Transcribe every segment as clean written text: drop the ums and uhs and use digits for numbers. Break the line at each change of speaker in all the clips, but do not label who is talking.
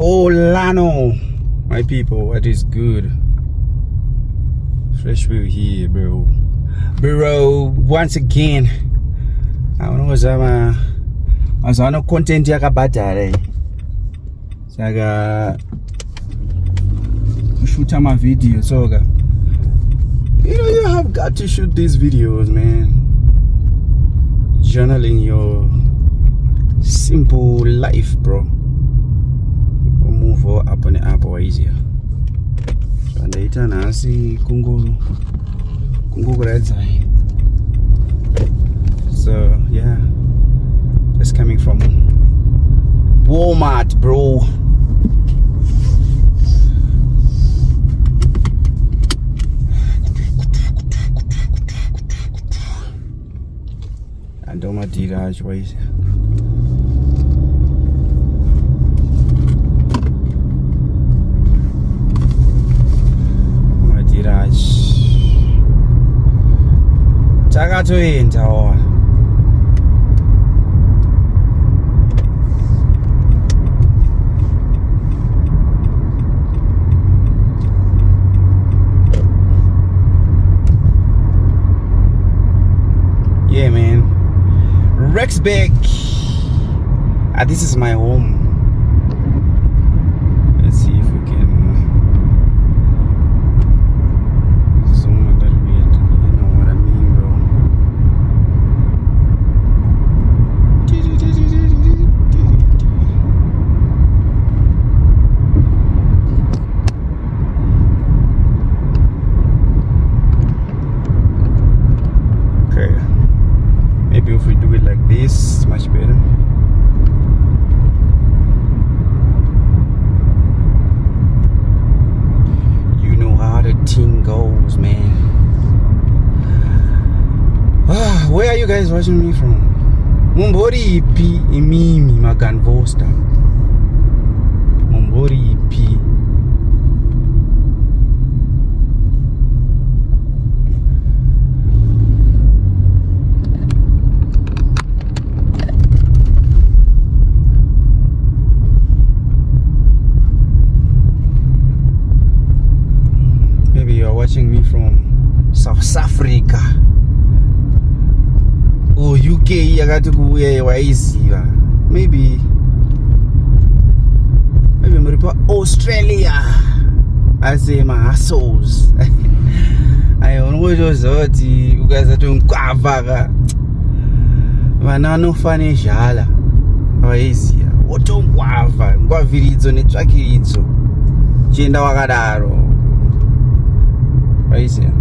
Olano, my people, what is good? Rexburg here, bro. Once again, I don't know what's I was on content yakabhadhara. Saka shoot my video, so you have got to shoot these videos, man. Journaling your simple life, bro. Move up on the app or easier. So and later now see Kungu Redzai. So yeah, just coming from Walmart, bro. And don't my dirage ways. Takatoenda ona. Yeah, man. Rexburg. This is my home. Let's see if we can zoom a little bit. You know what I mean, bro. Okay. Maybe if we do it like this, it's much better. You know how the thing goes, man. Where are you guys watching me from? Mumbori ipi imimi maganvosta. Mumbori ipi. Maybe you are watching me from South Africa. Oh, UK yakati kuuya waiziva. Maybe muri pa Australia. I say my assholes. I unozoti ukazatongwavaka. Vana vanofane zhala. Waiziva. Wotongwava, ngwaviridzo netsvakiridzo. Chienda wakadaro. Waiziva.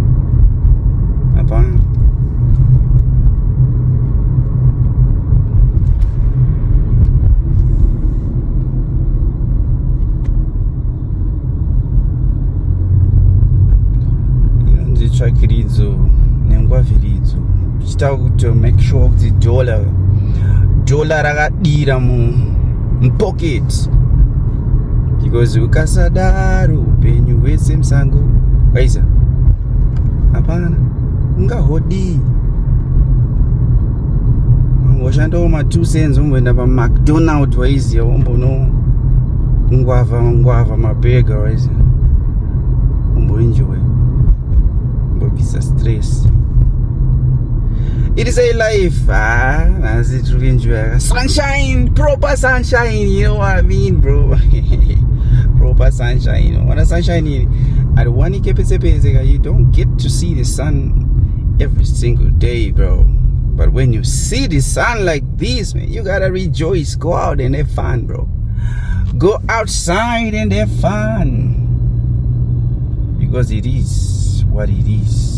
Apana. Tsvakiridzo nengwaviridzo tichita kuti make sure kuti dollar rakadira mupocket, because ukasadaro upenyu hwese musango waisa hapana ungahodi. Washandawo ma 2 cents umboenda pa McDonald's waiziya wombono ngwava mabega waiziya umboenjoy visa stress. It is a life, as it really enjoy sunshine, proper sunshine, you know what I mean, bro. Proper sunshine, you know what a sunshine is. At one you don't get to see the sun every single day, bro. But when you see the sun like this, man, you gotta rejoice. Go out and have fun, bro. Go outside and have fun, because it is what it is.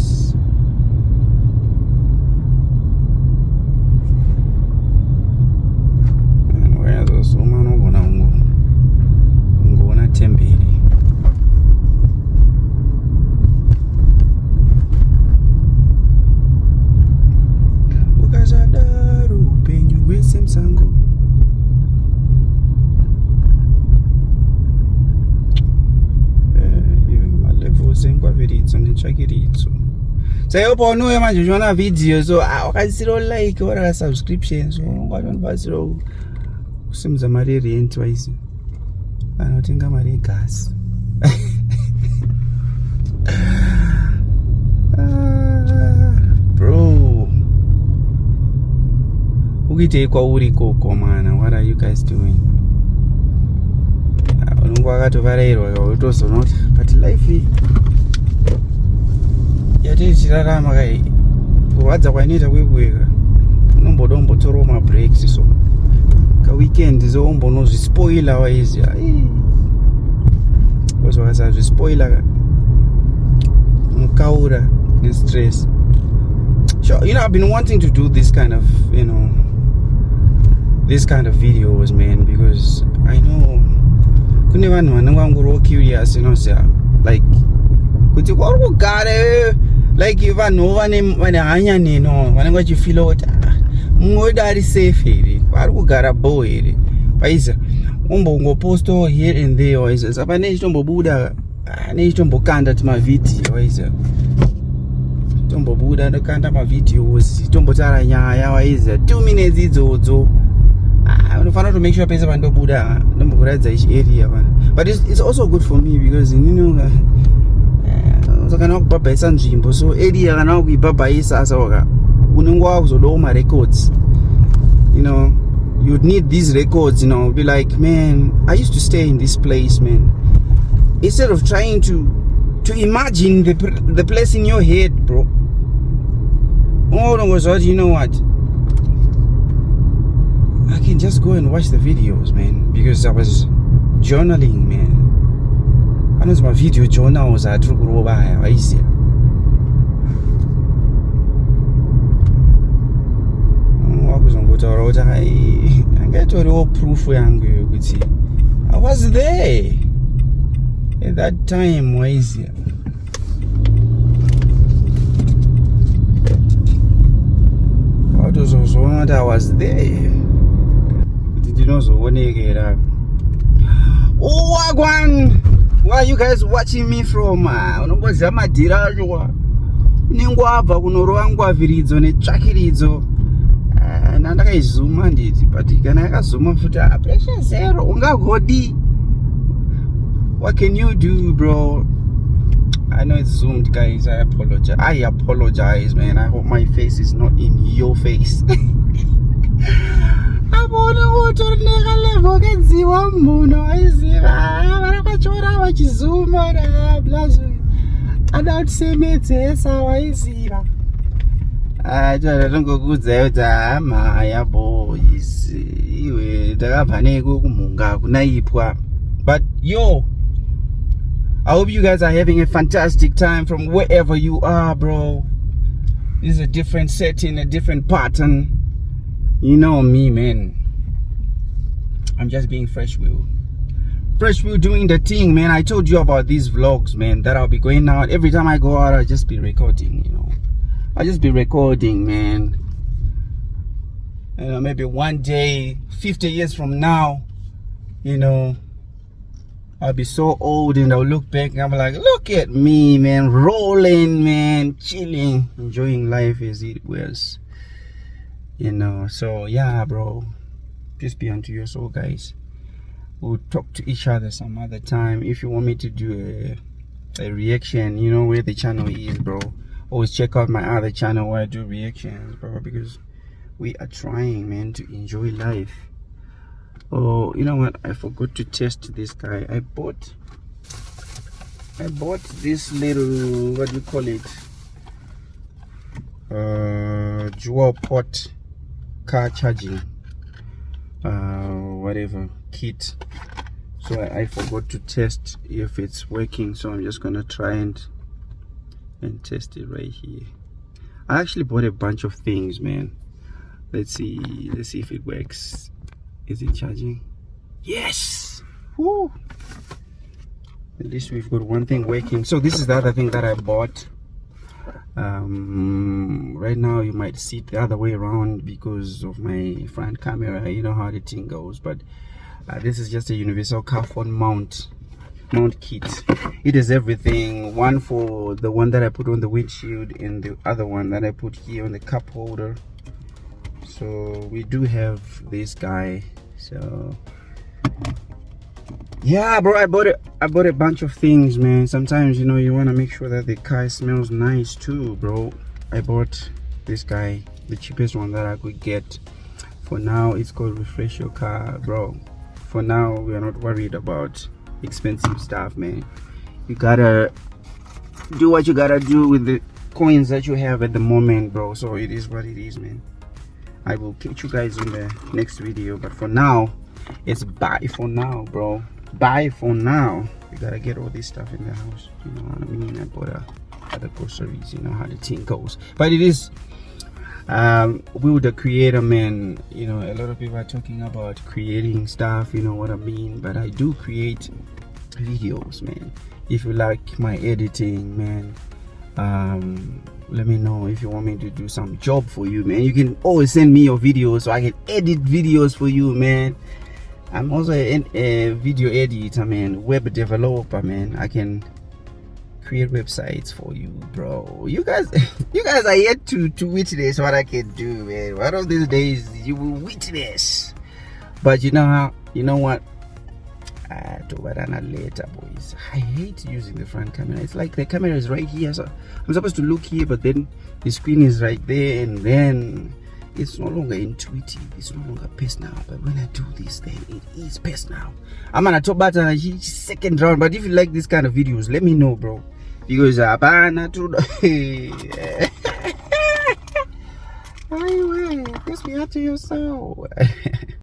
And where are those women? Ngona tembele. Ukazadaru penyu wese msango. Ngwaviridzo netsvakiridzo. Saiwo paunoya manje uchiona video so wakasiro like ora subscription so ungatonobatsira kusimudza mari rent waisi. Anotenga mari yegas. Bro, ukite kwauri koko mana, what are you guys doing? Unongo akatovareirwa kautozonoti but life yatichirarama kai kurwadza kwainoita kwekuweka unombodombotorawo mabreaks so kaweekend zombonozvispoila waizi because wakasazvispoila mukaura nestress. Sure, I've been wanting to do this kind of this kind of videos, man, because I know kune vanhu vanongangorowo curious like kuti kwari kugara like vanhu vane hanya neno vanenge vachifila kuti mumwe wedu ari safe here, kwari kugara bo here, waiza umbongoposto here and there, waiza saka nechitombobuda nechitombokanda timavhidhiyo, waiza tombobuda ndokanda mavidhios tombotara nyaya, waiza 2 minutes idzodzo unofanira to make sure pese pandobuda ndombokuradza ichi area but it's also good for me because kana wakubhabhaisa nzvimbo so area kana wakuibhabhaisa saka unenge wakuzodawo marecords, you'd need these records, be like, man, I used to stay in this place, man, instead of trying to imagine the place in your head, bro. You know what, I can just go and watch the videos, man, because I was journaling, man. Anonzi my video journals atiri kurova aya waisiya wakuzongotaura kuti hai angaitoriwo proof yangu yokuti I was there at that time, waisiya watozozoona kuti I was there kuti ndinozoonekera. Wagwan, where are you guys watching me from? Unongoziva madhira acho unenge wabva kunorowa ngwavhiridzo netsvakiridzo nandakaizuma nditi but kana yakazuma futi pressure zero ungagodi. What can you do, bro? I know it's zoomed, guys. I apologize, man. I hope my face is not in your face. Abona utorneka levo kenziwa munhu aiziva varakachora vachizuma blazo adautisemedzesa waiziva tongokudza kuti hama yaboys iwe takabva neko kumhunga kunaipwa. But yo, I hope you guys are having a fantastic time from wherever you are, bro. This is a different setting, a different pattern. You know me, man. I'm just being fresh wheel doing the thing, man. I told you about these vlogs, man, that I'll be going out. Every time I go out, I'll just be recording, I'll just be recording, man. Maybe one day, 50 years from now, I'll be so old and I'll look back and I'm like, look at me, man, rolling, man, chilling, enjoying life as it was. So yeah, bro, just be unto your soul, guys. We'll talk to each other some other time. If you want me to do a reaction, you know where the channel is, bro. Always check out my other channel where I do reactions, bro, because we are trying, man, to enjoy life. Oh, you know what, I forgot to test this guy. I bought this little, what do you call it, dual port car charging whatever kit. So I forgot to test if it's working, so I'm just gonna try and test it right here. I actually bought a bunch of things, man. Let's see if it works. Is it charging? Yes. Woo. At least we've got one thing working. So this is the other thing that I bought. Right now you might see it the other way around because of my front camera. You know how the thing goes, but this is just a universal car phone mount kit. It is everything. One for the one that I put on the windshield and the other one that I put here on the cup holder. So we do have this guy. So Yeah, bro, I bought a bunch of things, man. Sometimes, you know, you want to make sure that the car smells nice too, bro. I bought this guy, the cheapest one that I could get. For now, it's called Refresh Your Car, bro. For now, we are not worried about expensive stuff, man. You gotta do what you gotta do with the coins that you have at the moment, bro. So it is what it is, man. I will catch you guys in the next video, but for now, it's bye for now, bro. Bye for now. You gotta get all this stuff in the house, you know what I mean? I bought other groceries, you know how the thing goes. But it is Will the creator, man. You know, a lot of people are talking about creating stuff, you know what I mean? But I do create videos, man. If you like my editing, man, let me know if you want me to do some job for you, man. You can always send me your videos so I can edit videos for you, man. I'm also a video editor, man, web developer, man. I can create websites for you, bro. You guys are yet to witness what I can do, man. One of these days you will witness. But you know what? Later, boys. I hate using the front camera. It's like the camera is right here, so I'm supposed to look here, but then the screen is right there, and then it's no longer intuitive, it's no longer personal. But when I do this thing, it is personal. I'm gonna talk about each second round. But if you like this kind of videos, let me know, bro, because anyway, just be out to yourself.